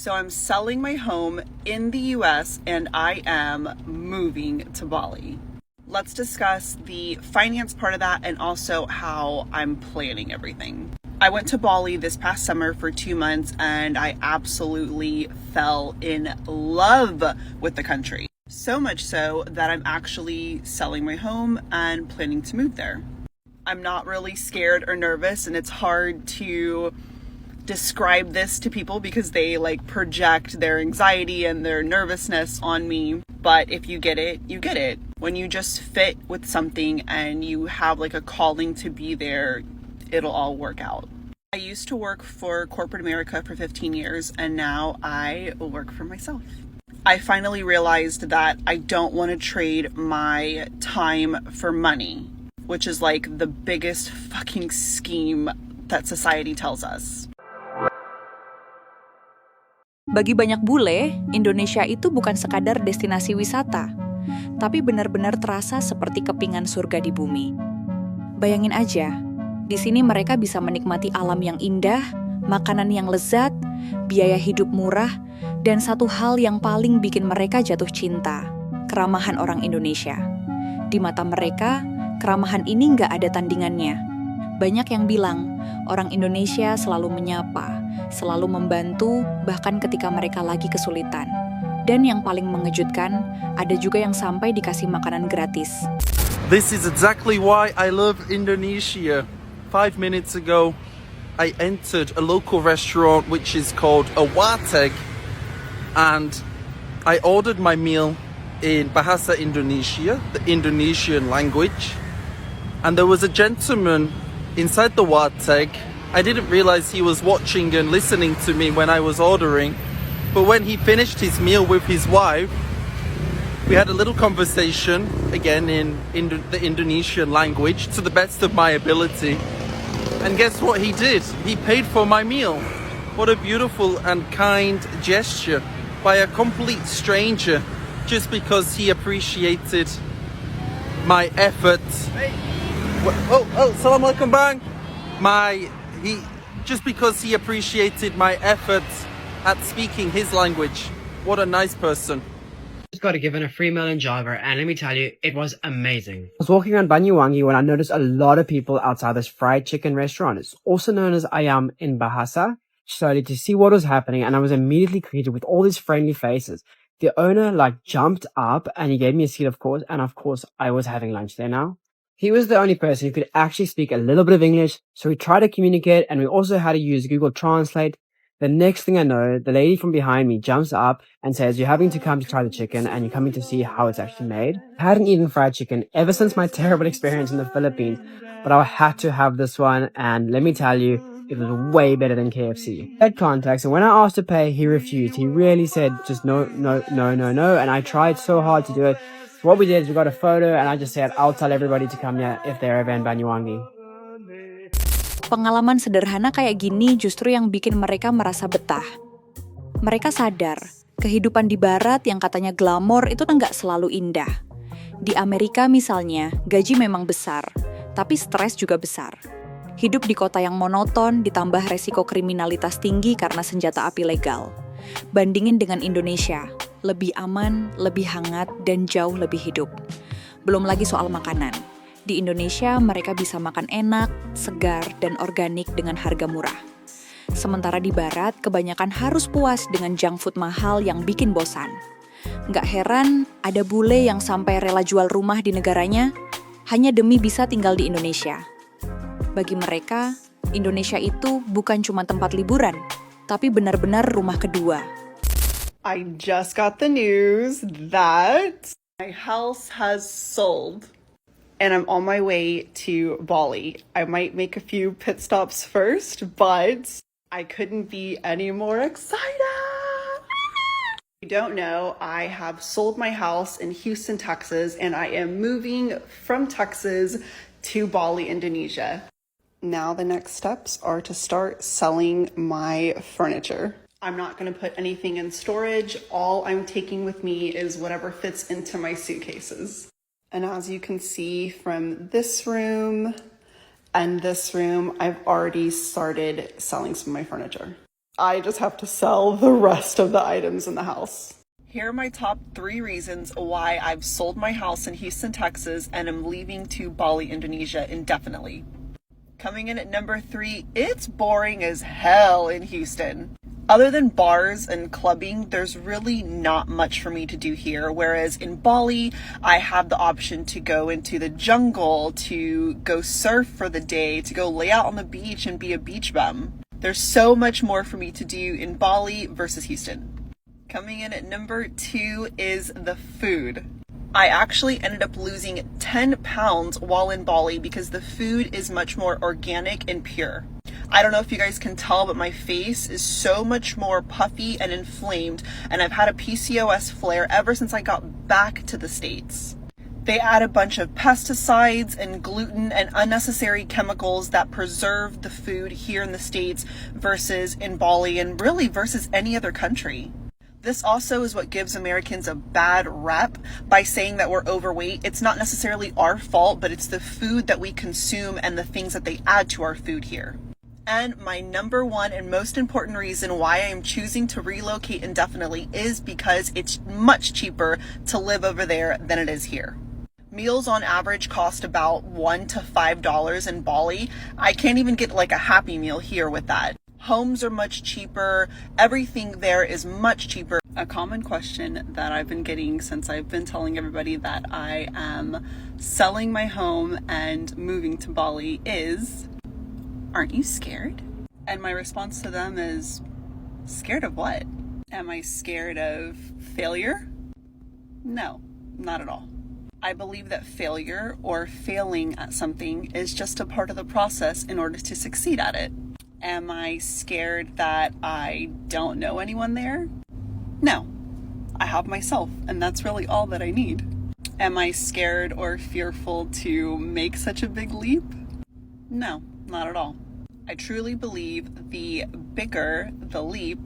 So I'm selling my home in the US and I am moving to Bali. Let's discuss the finance part of that and also how I'm planning everything. I went to Bali this past summer for 2 months and I absolutely fell in love with the country. So much so that I'm actually selling my home and planning to move there. I'm not really scared or nervous, and it's hard to describe this to people because they project their anxiety and their nervousness on me. But if you get it, you get it. When you just fit with something and you have a calling to be there, it'll all work out. I used to work for corporate America for 15 years and now I work for myself. I finally realized that I don't want to trade my time for money, which is the biggest fucking scheme that society tells us. Bagi banyak bule, Indonesia itu bukan sekadar destinasi wisata, tapi benar-benar terasa seperti kepingan surga di bumi. Bayangin aja, di sini mereka bisa menikmati alam yang indah, makanan yang lezat, biaya hidup murah, dan satu hal yang paling bikin mereka jatuh cinta, keramahan orang Indonesia. Di mata mereka, keramahan ini nggak ada tandingannya. Banyak yang bilang, orang Indonesia selalu menyapa, selalu membantu, bahkan ketika mereka lagi kesulitan. Dan yang paling mengejutkan, ada juga yang sampai dikasih makanan gratis. This is exactly why I love Indonesia. 5 minutes ago, I entered a local restaurant which is called a warteg, and I ordered my meal in Bahasa Indonesia, the Indonesian language, and there was a gentleman inside the warteg. I didn't realize he was watching and listening to me when I was ordering, but when he finished his meal with his wife, we had a little conversation, again in the Indonesian language, to the best of my ability. And guess what he did? He paid for my meal. What a beautiful and kind gesture by a complete stranger, just because he appreciated my efforts. Assalamualaikum bang. Just because he appreciated my efforts at speaking his language. What a nice person. Just got given a free meal in Java, and let me tell you, it was amazing. I was walking around Banyuwangi when I noticed a lot of people outside this fried chicken restaurant. It's also known as Ayam in Bahasa. Started to see what was happening, and I was immediately greeted with all these friendly faces. The owner jumped up and he gave me a seat, of course, and of course I was having lunch there now. He was the only person who could actually speak a little bit of English, so we tried to communicate, and we also had to use Google Translate. The next thing I know, the lady from behind me jumps up and says, "You're having to come to try the chicken and you're coming to see how it's actually made." I hadn't eaten fried chicken ever since my terrible experience in the Philippines, but I had to have this one, and let me tell you, it was way better than KFC. I had contacts, and when I asked to pay, he refused. He really said just no, and I tried so hard to do it. So what we did is we got a photo, and I just said, I'll tell everybody to come here if they're ever in Banyuwangi. Pengalaman sederhana kayak gini justru yang bikin mereka merasa betah. Mereka sadar, kehidupan di barat yang katanya glamor itu nggak selalu indah. Di Amerika misalnya, gaji memang besar, tapi stres juga besar. Hidup di kota yang monoton ditambah resiko kriminalitas tinggi karena senjata api legal. Bandingin dengan Indonesia, lebih aman, lebih hangat, dan jauh lebih hidup. Belum lagi soal makanan. Di Indonesia, mereka bisa makan enak, segar, dan organik dengan harga murah. Sementara di barat, kebanyakan harus puas dengan junk food mahal yang bikin bosan. Nggak heran, ada bule yang sampai rela jual rumah di negaranya, hanya demi bisa tinggal di Indonesia. Bagi mereka, Indonesia itu bukan cuma tempat liburan, tapi benar-benar rumah kedua. I just got the news that my house has sold. And I'm on my way to Bali. I might make a few pit stops first, but I couldn't be any more excited. If you don't know, I have sold my house in Houston, Texas, and I am moving from Texas to Bali, Indonesia. Now the next steps are to start selling my furniture. I'm not going to put anything in storage. All I'm taking with me is whatever fits into my suitcases. And as you can see from this room and this room, I've already started selling some of my furniture. I just have to sell the rest of the items in the house. Here are my top 3 reasons why I've sold my house in Houston, Texas, and am leaving to Bali, Indonesia indefinitely. Coming in at number 3, it's boring as hell in Houston. Other than bars and clubbing, there's really not much for me to do here. Whereas in Bali, I have the option to go into the jungle, to go surf for the day, to go lay out on the beach and be a beach bum. There's so much more for me to do in Bali versus Houston. Coming in at number 2 is the food. I actually ended up losing 10 pounds while in Bali because the food is much more organic and pure. I don't know if you guys can tell, but my face is so much more puffy and inflamed, and I've had a PCOS flare ever since I got back to the States. They add a bunch of pesticides and gluten and unnecessary chemicals that preserve the food here in the States versus in Bali, and really versus any other country. This also is what gives Americans a bad rep by saying that we're overweight. It's not necessarily our fault, but it's the food that we consume and the things that they add to our food here. And my number 1 and most important reason why I am choosing to relocate indefinitely is because it's much cheaper to live over there than it is here. Meals on average cost about $1 to $5 in Bali. I can't even get like a Happy Meal here with that. Homes are much cheaper. Everything there is much cheaper. A common question that I've been getting since I've been telling everybody that I am selling my home and moving to Bali is, aren't you scared? And my response to them is, scared of what? Am I scared of failure? No, not at all. I believe that failure or failing at something is just a part of the process in order to succeed at it. Am I scared that I don't know anyone there? No, I have myself, and that's really all that I need. Am I scared or fearful to make such a big leap? No, not at all. I truly believe the bigger the leap,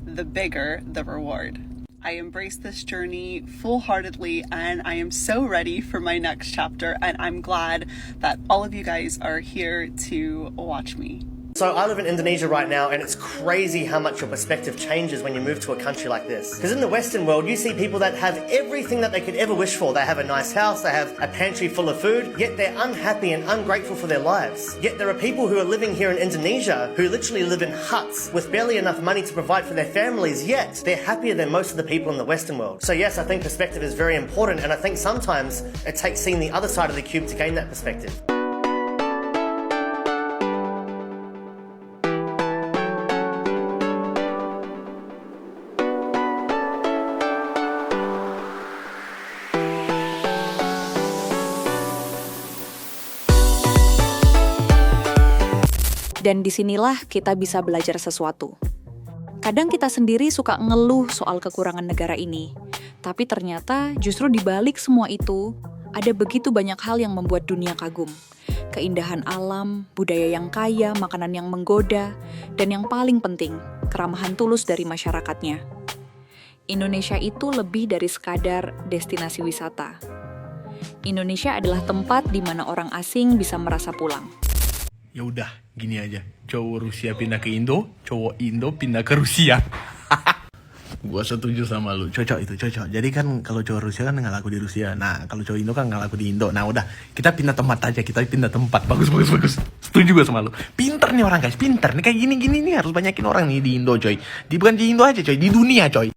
the bigger the reward. I embrace this journey full-heartedly, and I am so ready for my next chapter, and I'm glad that all of you guys are here to watch me. So I live in Indonesia right now, and it's crazy how much your perspective changes when you move to a country like this. Because in the Western world, you see people that have everything that they could ever wish for. They have a nice house, they have a pantry full of food, yet they're unhappy and ungrateful for their lives. Yet there are people who are living here in Indonesia who literally live in huts with barely enough money to provide for their families, yet they're happier than most of the people in the Western world. So yes, I think perspective is very important, and I think sometimes it takes seeing the other side of the cube to gain that perspective. Dan disinilah kita bisa belajar sesuatu. Kadang kita sendiri suka ngeluh soal kekurangan negara ini, tapi ternyata justru di balik semua itu, ada begitu banyak hal yang membuat dunia kagum. Keindahan alam, budaya yang kaya, makanan yang menggoda, dan yang paling penting, keramahan tulus dari masyarakatnya. Indonesia itu lebih dari sekadar destinasi wisata. Indonesia adalah tempat di mana orang asing bisa merasa pulang. Ya udah, gini aja. Cowok Rusia pindah ke Indo, cowok Indo pindah ke Rusia. Gua setuju sama lu. Cocok itu, cocok. Jadi kan kalau cowok Rusia kan nggak laku di Rusia. Nah, kalau cowok Indo kan nggak laku di Indo. Nah, udah. Kita pindah tempat aja. Kita pindah tempat. Bagus. Setuju gua sama lu. Pinter nih orang, guys. Pinter. Nih kayak gini nih harus banyakin orang nih di Indo, coy. Bukan di Indo aja, coy. Di dunia, coy.